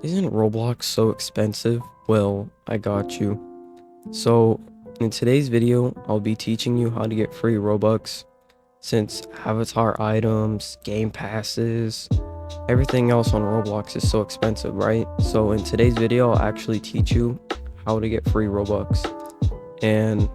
Isn't Roblox so expensive? Well, I got you. So, in today's video, I'll be teaching you how to get free Robux since avatar items, game passes, everything else on Roblox is so expensive, right? So, in today's video, I'll actually teach you how to get free Robux. And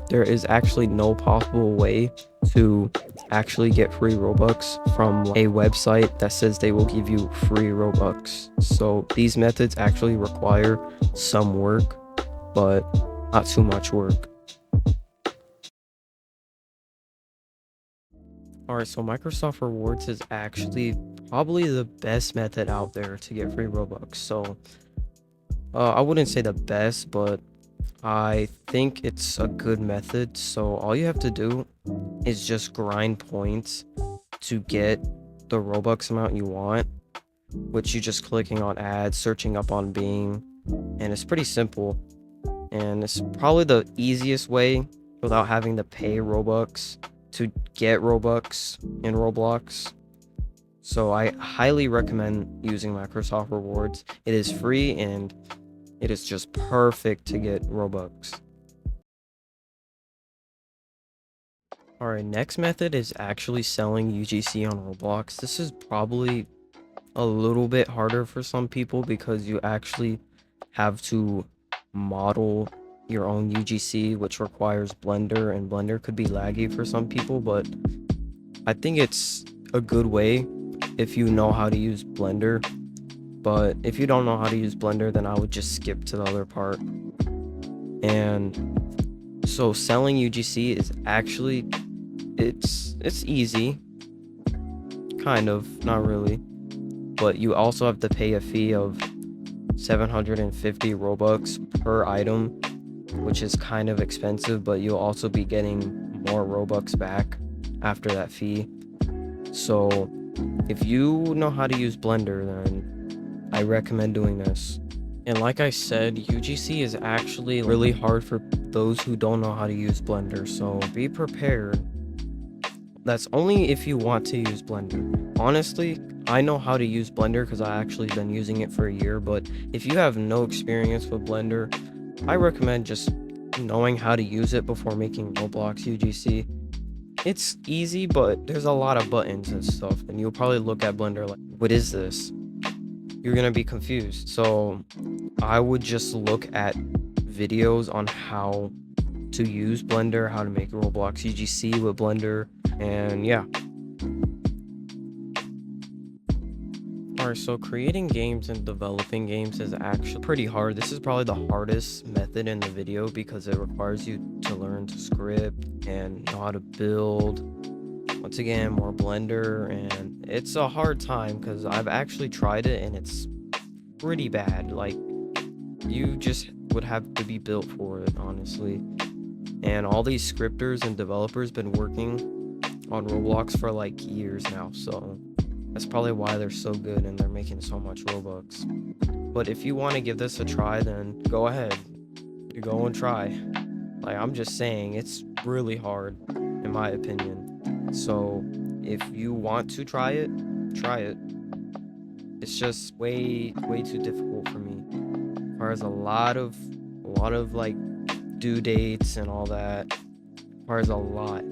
there is actually no possible way to actually get free Robux from a website that says they will give you free Robux. So these methods actually require some work, but not too much work. Alright, so Microsoft Rewards is actually probably the best method out there to get free Robux. So I wouldn't say the best, but I think it's a good method. So all you have to do is just grind points to get the Robux amount you want, which you just clicking on ads, searching up on Bing, and it's pretty simple. And it's probably the easiest way without having to pay Robux to get Robux in Roblox. So I highly recommend using Microsoft Rewards. It is free and it is just perfect to get Robux. Alright, next method is actually selling UGC on Roblox. This is probably a little bit harder for some people because you actually have to model your own UGC, which requires Blender, and Blender could be laggy for some people, but I think it's a good way if you know how to use Blender. But if you don't know how to use Blender, then I would just skip to the other part. And so selling UGC is actually it's easy, kind of, not really, but you also have to pay a fee of 750 Robux per item, which is kind of expensive, but you'll also be getting more Robux back after that fee. So if you know how to use Blender, then I recommend doing this. And like I said, UGC is actually really hard for those who don't know how to use Blender, so be prepared. That's only if you want to use Blender. Honestly, I know how to use Blender because I actually been using it for a year, but if you have no experience with Blender, I recommend just knowing how to use it before making Roblox UGC. It's easy, but there's a lot of buttons and stuff, and you'll probably look at Blender like, what is this? You're gonna be confused. So I would just look at videos on how to use Blender, how to make Roblox UGC with Blender, and yeah. Alright, so creating games and developing games is actually pretty hard. This is probably the hardest method in the video because it requires you to learn to script and know how to build. Once again, more Blender, and it's a hard time because I've actually tried it and it's pretty bad. Like, you just would have to be built for it, honestly. And all these scripters and developers been working on Roblox for like years now, so that's probably why they're so good and they're making so much Robux. But if you want to give this a try, then go ahead. You go and try. Like, I'm just saying, it's really hard, in my opinion. So if you want to try it, try it. It's just way too difficult for me. It requires a lot of like due dates and all that. It requires a lot.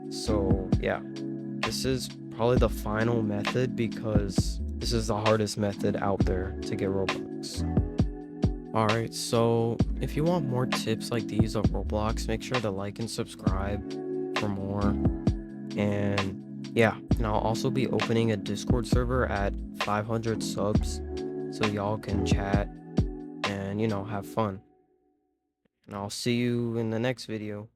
So yeah, this is probably the final method because this is the hardest method out there to get Robux. Alright, so if you want more tips like these of Roblox, make sure to like and subscribe for more. And yeah, and I'll also be opening a Discord server at 500 subs so y'all can chat and, have fun. And I'll see you in the next video.